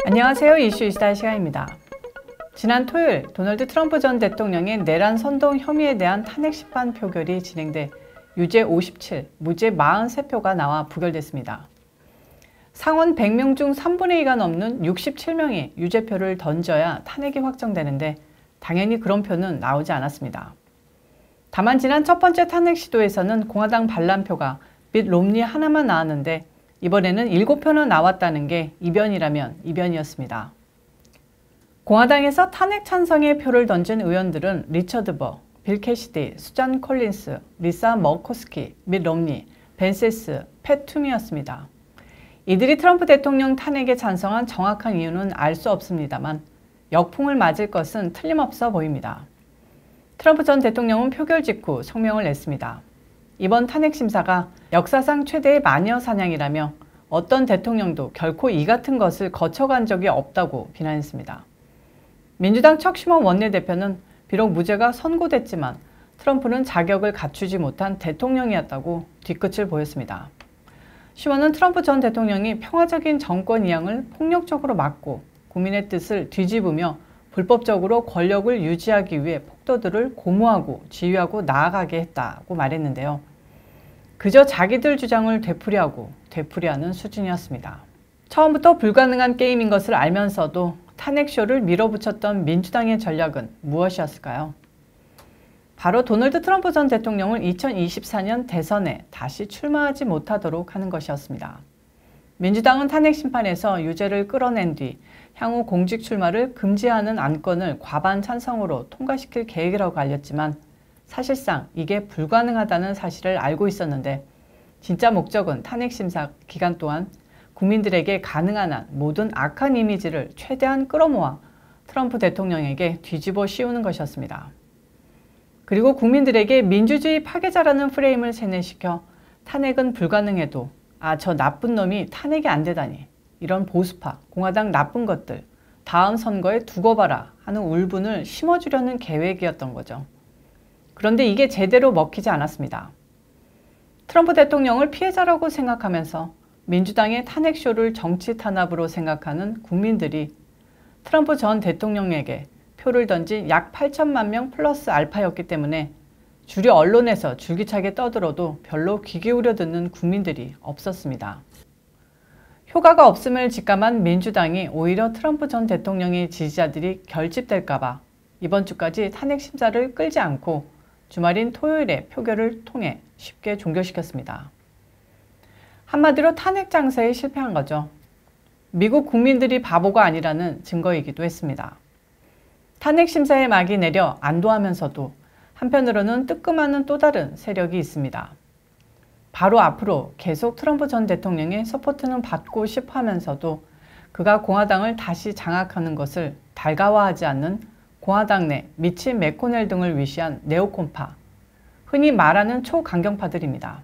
안녕하세요. 이슈이시다 시간입니다. 지난 토요일 도널드 트럼프 전 대통령의 내란 선동 혐의에 대한 탄핵 심판 표결이 진행돼 유죄 57, 무죄 43표가 나와 부결됐습니다. 상원 100명 중 3분의 2가 넘는 67명이 유죄표를 던져야 탄핵이 확정되는데 당연히 그런 표는 나오지 않았습니다. 다만 지난 첫 번째 탄핵 시도에서는 공화당 반란표가 밋 롬니 하나만 나왔는데 이번에는 7표나 나왔다는 게 이변이라면 이변이었습니다. 공화당에서 탄핵 찬성의 표를 던진 의원들은 리처드 버, 빌 캐시디, 수잔 콜린스, 리사 머코스키, 밋 롬니, 벤 세스, 팻 툼이었습니다. 이들이 트럼프 대통령 탄핵에 찬성한 정확한 이유는 알 수 없습니다만 역풍을 맞을 것은 틀림없어 보입니다. 트럼프 전 대통령은 표결 직후 성명을 냈습니다. 이번 탄핵 심사가 역사상 최대의 마녀 사냥이라며 어떤 대통령도 결코 이 같은 것을 거쳐간 적이 없다고 비난했습니다. 민주당 척 슈머 원내대표는 비록 무죄가 선고됐지만 트럼프는 자격을 갖추지 못한 대통령이었다고 뒤끝을 보였습니다. 슈머는 트럼프 전 대통령이 평화적인 정권 이양을 폭력적으로 막고 국민의 뜻을 뒤집으며 불법적으로 권력을 유지하기 위해 폭도들을 고무하고 지휘하고 나아가게 했다고 말했는데요. 그저 자기들 주장을 되풀이하는 수준이었습니다. 처음부터 불가능한 게임인 것을 알면서도 탄핵쇼를 밀어붙였던 민주당의 전략은 무엇이었을까요? 바로 도널드 트럼프 전 대통령을 2024년 대선에 다시 출마하지 못하도록 하는 것이었습니다. 민주당은 탄핵 심판에서 유죄를 끌어낸 뒤 향후 공직 출마를 금지하는 안건을 과반 찬성으로 통과시킬 계획이라고 알렸지만 사실상 이게 불가능하다는 사실을 알고 있었는데 진짜 목적은 탄핵 심사 기간 동안 국민들에게 가능한 한 모든 악한 이미지를 최대한 끌어모아 트럼프 대통령에게 뒤집어 씌우는 것이었습니다. 그리고 국민들에게 민주주의 파괴자라는 프레임을 세뇌시켜 탄핵은 불가능해도 저 나쁜 놈이 탄핵이 안 되다니 이런 보수파, 공화당 나쁜 것들 다음 선거에 두고 봐라 하는 울분을 심어주려는 계획이었던 거죠. 그런데 이게 제대로 먹히지 않았습니다. 트럼프 대통령을 피해자라고 생각하면서 민주당의 탄핵쇼를 정치 탄압으로 생각하는 국민들이 트럼프 전 대통령에게 표를 던진 약 8천만 명 플러스 알파였기 때문에 주류 언론에서 줄기차게 떠들어도 별로 귀 기울여 듣는 국민들이 없었습니다. 효과가 없음을 직감한 민주당이 오히려 트럼프 전 대통령의 지지자들이 결집될까봐 이번 주까지 탄핵 심사를 끌지 않고 주말인 토요일에 표결을 통해 쉽게 종결시켰습니다. 한마디로 탄핵 장사에 실패한 거죠. 미국 국민들이 바보가 아니라는 증거이기도 했습니다. 탄핵 심사에 막이 내려 안도하면서도 한편으로는 뜨끔하는 또 다른 세력이 있습니다. 바로 앞으로 계속 트럼프 전 대통령의 서포트는 받고 싶어 하면서도 그가 공화당을 다시 장악하는 것을 달가워하지 않는 공화당 내 미치 맥코넬 등을 위시한 네오콘파, 흔히 말하는 초강경파들입니다.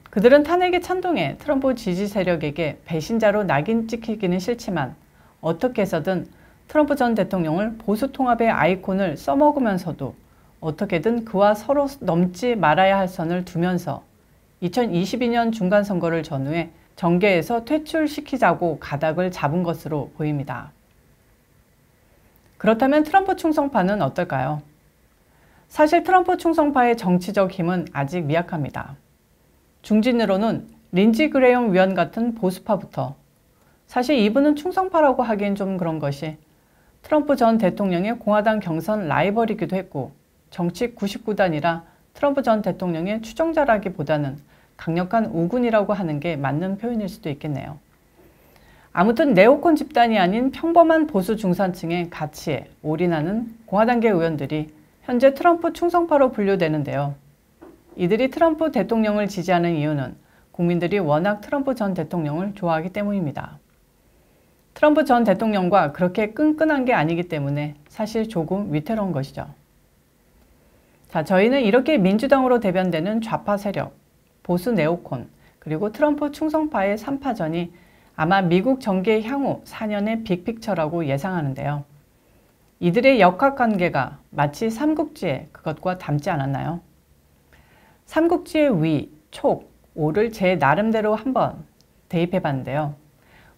그들은 탄핵에 찬동해 트럼프 지지 세력에게 배신자로 낙인 찍히기는 싫지만 어떻게 해서든 트럼프 전 대통령을 보수 통합의 아이콘을 써먹으면서도 어떻게든 그와 서로 넘지 말아야 할 선을 두면서 2022년 중간선거를 전후해 정계에서 퇴출시키자고 가닥을 잡은 것으로 보입니다. 그렇다면 트럼프 충성파는 어떨까요? 사실 트럼프 충성파의 정치적 힘은 아직 미약합니다. 중진으로는 린지 그레엄 위원 같은 보수파부터 사실 이분은 충성파라고 하기엔 좀 그런 것이 트럼프 전 대통령의 공화당 경선 라이벌이기도 했고 정치 99단이라 트럼프 전 대통령의 추종자라기보다는 강력한 우군이라고 하는 게 맞는 표현일 수도 있겠네요. 아무튼 네오콘 집단이 아닌 평범한 보수 중산층의 가치에 올인하는 공화당계 의원들이 현재 트럼프 충성파로 분류되는데요. 이들이 트럼프 대통령을 지지하는 이유는 국민들이 워낙 트럼프 전 대통령을 좋아하기 때문입니다. 트럼프 전 대통령과 그렇게 끈끈한 게 아니기 때문에 사실 조금 위태로운 것이죠. 자, 저희는 이렇게 민주당으로 대변되는 좌파 세력, 보수 네오콘, 그리고 트럼프 충성파의 3파전이 아마 미국 정계의 향후 4년의 빅픽처라고 예상하는데요. 이들의 역학관계가 마치 삼국지에 그것과 닮지 않았나요? 삼국지의 위, 촉, 오를 제 나름대로 한번 대입해 봤는데요.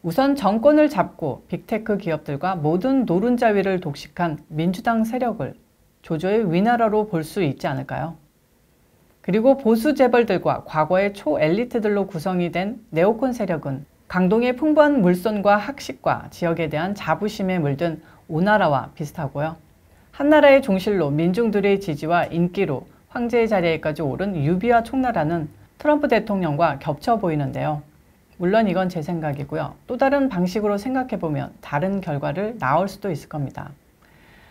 우선 정권을 잡고 빅테크 기업들과 모든 노른자 위를 독식한 민주당 세력을 조조의 위나라로 볼 수 있지 않을까요? 그리고 보수 재벌들과 과거의 초엘리트들로 구성이 된 네오콘 세력은 강동의 풍부한 물손과 학식과 지역에 대한 자부심에 물든 오나라와 비슷하고요. 한나라의 종실로 민중들의 지지와 인기로 황제의 자리에까지 오른 유비와 총나라는 트럼프 대통령과 겹쳐 보이는데요. 물론 이건 제 생각이고요. 또 다른 방식으로 생각해보면 다른 결과를 나올 수도 있을 겁니다.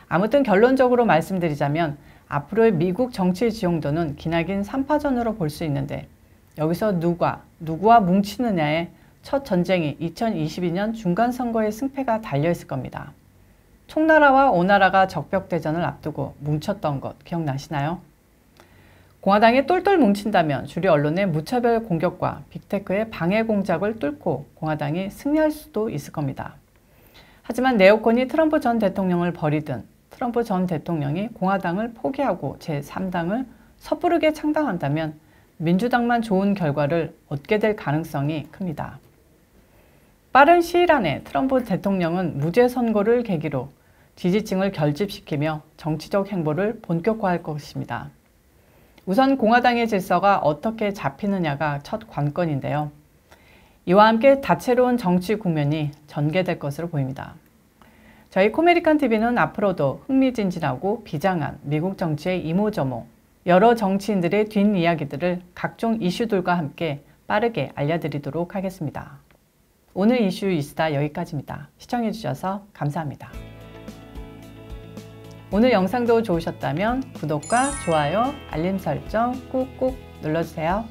아무튼 결론적으로 말씀드리자면 앞으로의 미국 정치 지형도는 기나긴 3파전으로 볼 수 있는데 여기서 누구와 뭉치느냐의 첫 전쟁이 2022년 중간선거의 승패가 달려있을 겁니다. 총나라와 오나라가 적벽대전을 앞두고 뭉쳤던 것 기억나시나요? 공화당이 똘똘 뭉친다면 주류 언론의 무차별 공격과 빅테크의 방해 공작을 뚫고 공화당이 승리할 수도 있을 겁니다. 하지만 네오콘이 트럼프 전 대통령을 버리든 트럼프 전 대통령이 공화당을 포기하고 제3당을 섣부르게 창당한다면 민주당만 좋은 결과를 얻게 될 가능성이 큽니다. 빠른 시일 안에 트럼프 대통령은 무죄 선고를 계기로 지지층을 결집시키며 정치적 행보를 본격화할 것입니다. 우선 공화당의 질서가 어떻게 잡히느냐가 첫 관건인데요. 이와 함께 다채로운 정치 국면이 전개될 것으로 보입니다. 저희 코메리칸TV는 앞으로도 흥미진진하고 비장한 미국 정치의 이모저모, 여러 정치인들의 뒷이야기들을 각종 이슈들과 함께 빠르게 알려드리도록 하겠습니다. 오늘 이슈 이스타 여기까지입니다. 시청해주셔서 감사합니다. 오늘 영상도 좋으셨다면 구독과 좋아요, 알림 설정 꾹꾹 눌러주세요.